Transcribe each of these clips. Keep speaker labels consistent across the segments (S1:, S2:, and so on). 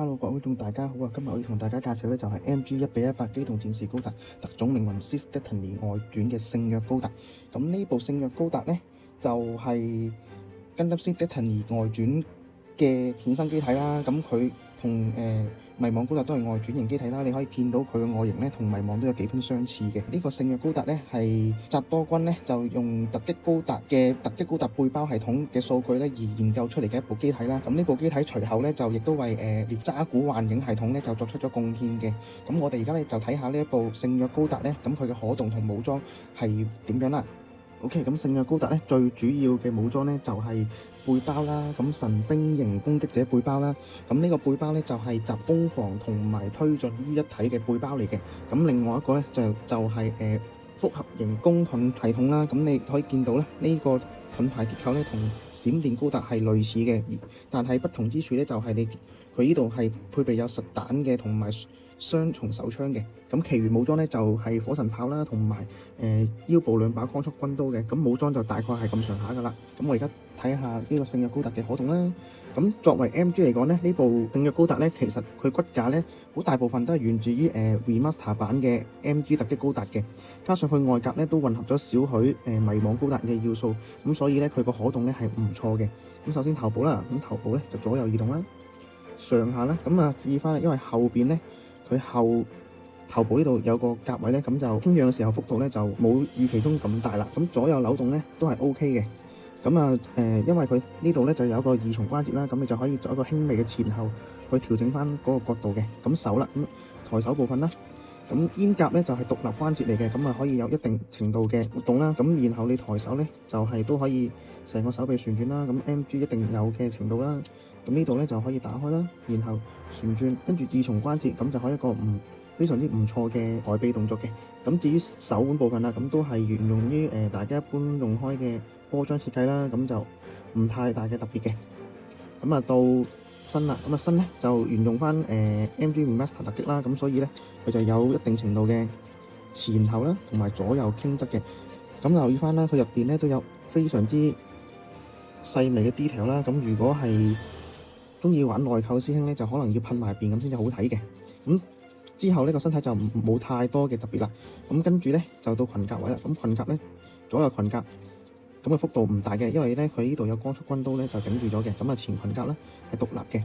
S1: Hello，各位觀眾大家好啊！今日我要同大家介紹咧就係 MG1:100機動戰士高達特種命運 Six Destiny 外傳嘅聖約高達。咁呢部聖約高達咧就係跟得 Six Destiny 外傳嘅衍生機體啦。咁佢同迷惘高達都係外傳型機體啦。你可以見到佢嘅外形咧同迷惘都有幾分相似嘅。呢個聖約高達咧係澤多軍咧就用突擊高達嘅突擊高達背包系統嘅數據咧而研究出嚟嘅一部機體啦。咁呢部機體隨後咧就亦都為列渣古幻影系統咧就作出咗貢獻嘅。咁我哋而家咧就睇下呢一部聖約高達咧，咁佢嘅可動同武裝係點樣啦。OK， 咁聖約高達咧最主要嘅武裝咧就係背包啦，咁神兵型攻擊者背包啦，咁呢個背包咧就係集攻防同埋推進於一體嘅背包嚟嘅。咁另外一個咧就係複合型弓盾系統啦，咁你可以見到咧呢個盾牌結構咧同閃電高達係類似嘅，但係不同之處咧就係佢呢度係配備有實彈嘅同埋雙重手槍嘅。咁其餘武裝咧就係火神炮啦，同埋腰部兩把光速軍刀嘅。咁武裝就大概係咁上下噶啦。咁我而家睇下呢個聖約高達嘅可動啦。咁作為 MG 嚟講咧，呢部聖約高達咧，其實佢骨架咧好大部分都係源自於remaster 版嘅 MG 突擊高達嘅，加上佢外甲咧都混合咗少許迷惘高達嘅要素，咁所以咧佢個可動咧係唔錯嘅。咁首先頭部啦，咁頭部咧就左右移動啦，上下啦，咁啊注意翻，因為後邊咧佢頭部呢度有個夾位咧，咁就傾仰嘅時候幅度咧就冇預期中咁大啦。咁左右扭動咧都係 OK 嘅。咁啊因為佢呢度咧就有一個二重關節啦，咁你就可以做一個輕微嘅前後去調整翻嗰個角度嘅。咁手啦，咁抬手部分啦，咁肩胛咧就係獨立關節嚟嘅，咁啊可以有一定程度嘅活動啦。咁然後你抬手咧就係都可以成個手臂旋轉啦。咁 MG 一定有嘅程度啦。咁呢度咧就可以打開啦，然後旋轉，跟住二重關節，咁就可以一個非常之唔錯嘅抬臂動作嘅。咁至於手腕部分啦，咁都係沿用於大家一般用開嘅波章設計啦，咁就唔太大嘅特別嘅。咁啊到身啦，咁啊身咧就沿用翻MG Remaster 突擊啦，咁所以咧佢就有一定程度嘅前後啦，同埋左右傾側嘅。咁留意翻啦，佢入邊咧都有非常之細微嘅 detail 啦。咁如果係中意玩內購師兄咧，就可能要噴埋邊咁先至好睇嘅。咁之後呢個身體就冇太多嘅特別啦。咁跟住咧就到裙甲位啦。咁裙甲咧左右裙甲咁嘅幅度唔大嘅，因為咧佢呢度有光速軍刀咧就頂住咗嘅。咁啊前裙甲咧係獨立嘅，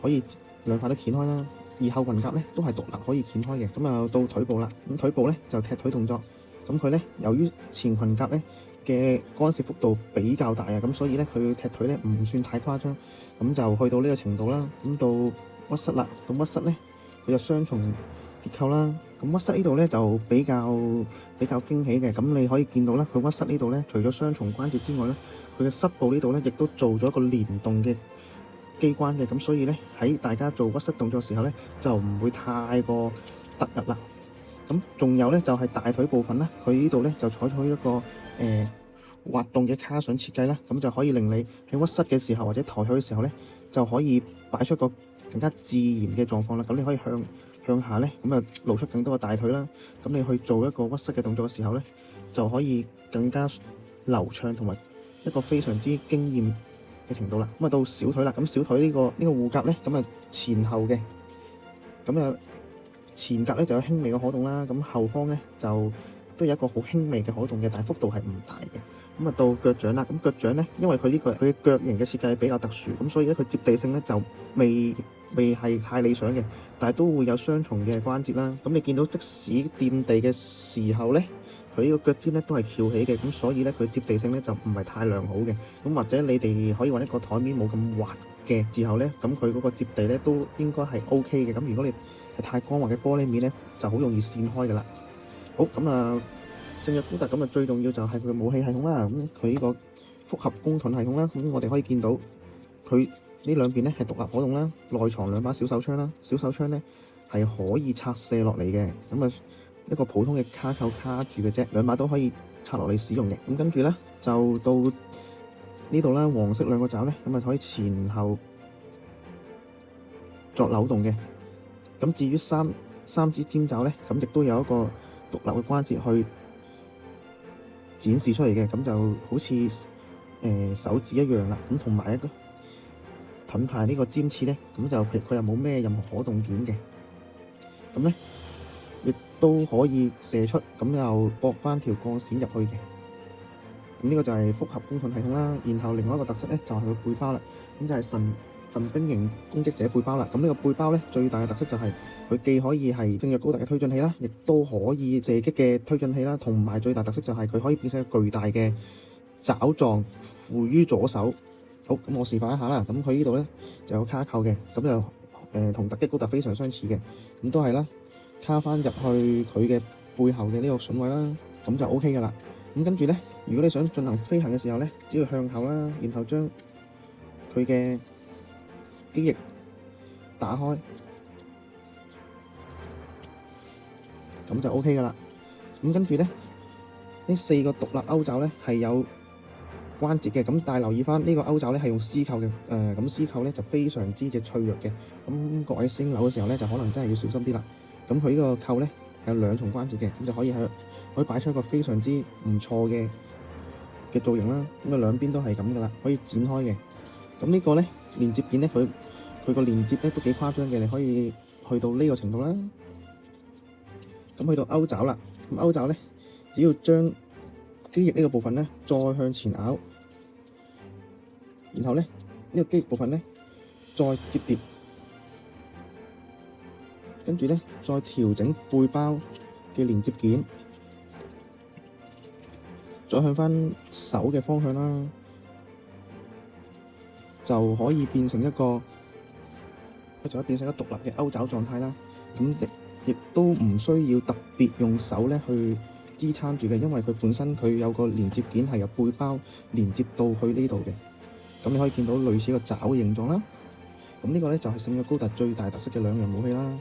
S1: 可以兩塊都掀開啦。而後裙甲咧都係獨立可以掀開嘅。咁啊到腿部啦，咁腿部咧就踢腿動作。咁佢咧由於前裙甲咧嘅干涉幅度比較大啊，咁所以咧佢踢腿咧唔算太誇張，咁就去到呢個程度啦。咁到屈膝啦，咁屈膝咧佢有雙重結構啦。咁屈膝呢度咧就比較驚喜嘅。咁你可以見到啦，佢屈膝呢度咧除咗雙重關節之外咧，佢嘅膝部呢度咧亦都做咗一個連動嘅機關嘅。咁所以咧喺大家做屈膝動作嘅時候咧就唔會太過突兀啦。咁仲有咧就係大腿部分啦，佢呢度咧就採取一個滑動嘅卡榫設計啦，咁就可以令你喺屈膝嘅時候或者抬腿嘅時候咧，就可以擺出一個更加自然嘅狀況啦。咁你可以向下咧，咁啊露出更多嘅大腿啦。咁你去做一個屈膝嘅動作嘅時候咧，就可以更加流暢同埋一個非常之驚豔嘅程度啦。咁啊到小腿啦，咁小腿呢個護甲咧，咁啊前後嘅，咁啊前甲咧就有輕微嘅可動啦，咁後方咧就都有一個好輕微嘅可動嘅，但係幅度係唔大嘅。咁啊到腳掌啦，咁腳掌咧，因為佢嘅腳型嘅設計比較特殊，咁所以咧佢接地性咧就未係太理想嘅，但係都會有雙重嘅關節啦。咁你見到即使掂地嘅時候咧，佢呢個腳尖咧都係翹起嘅，咁所以咧佢接地性咧就唔係太良好嘅。咁或者你哋可以揾一個台面冇咁滑嘅時候咧，咁佢嗰個接地咧都應該係 OK 嘅。咁如果你係太光滑嘅玻璃面咧，就好容易跣開㗎啦。好，咁啊聖約高達咁啊最重要就係佢嘅武器系統啦。咁佢呢個複合弓盾系統啦，咁我哋可以見到佢呢兩邊咧係獨立可動啦，內藏兩把小手槍啦。小手槍咧係可以拆卸落嚟嘅，咁啊一個普通嘅卡扣卡住嘅啫，兩把都可以拆落嚟使用嘅。咁跟住咧就到呢度啦，黃色兩個爪咧，咁啊可以前後作扭動嘅。咁至於三支尖爪咧，咁亦都有一個獨立嘅關節去展示出嚟嘅，咁就好似手指一樣啦。咁同埋一個盾牌呢個尖刺咧，咁就佢又冇咩任何可動件嘅，咁咧亦都可以射出，咁又駁翻條鋼線入去嘅。咁呢個就係複合弓盾系統啦。然後另外一個特色咧就係佢背包啦，咁就係神兵型攻擊者背包啦。咁呢個背包咧最大嘅特色就係佢既可以係聖約高達嘅推進器啦，亦都可以射擊嘅推進器啦，同埋最大特色就係佢可以變成一個巨大嘅爪狀附於左手。好，咁我示範一下啦。咁佢呢度咧就有卡扣嘅，咁就同突擊高達非常相似嘅，咁都係啦，卡翻入去佢嘅背後嘅呢個筍位啦，咁就 OK 噶啦。咁跟住咧，如果你想進行飛行嘅時候咧，只要向後啦，然後將佢嘅機翼打開，咁就 OK 噶啦。咁跟住咧，呢4個獨立勾爪咧係有關節嘅，咁但係留意翻呢個勾爪咧係用絲扣嘅，咁絲扣咧就非常之脆弱嘅，咁各位升樓嘅時候咧就可能真係要小心啲啦。咁佢呢個扣咧係有2重關節嘅，咁就可以擺出一個非常之唔錯嘅造型啦。咁啊兩邊都係咁噶啦，可以展開嘅。咁呢個咧連接件咧，佢個連接咧都幾誇張嘅，你可以去到呢個程度啦。咁去到勾爪啦，咁勾爪咧只要將機翼呢個部分咧再向前咬，然後咧呢個機翼部分咧再摺疊，跟住咧再調整背包嘅連接件，再向翻手嘅方向啦，就可以變成一個獨立嘅勾爪狀態啦。咁亦都唔需要特別用手咧去支撐住嘅，因為佢本身佢有個連接件係由背包連接到去呢度嘅。咁你可以見到類似一個爪嘅形狀啦。咁呢個咧就係聖約高達最大特色嘅2樣武器啦。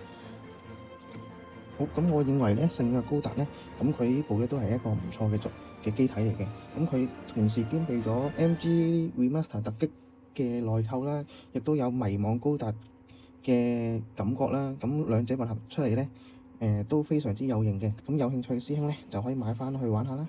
S1: 好，咁我認為咧聖約高達咧，咁佢呢部咧都係一個唔錯嘅機體嚟嘅。咁佢同時兼備咗 MG Remaster 突擊嘅內購啦，亦都有迷惘高達嘅感覺啦。咁兩者混合出嚟咧，都非常之有型嘅。咁有興趣嘅師兄咧就可以買翻去玩下啦。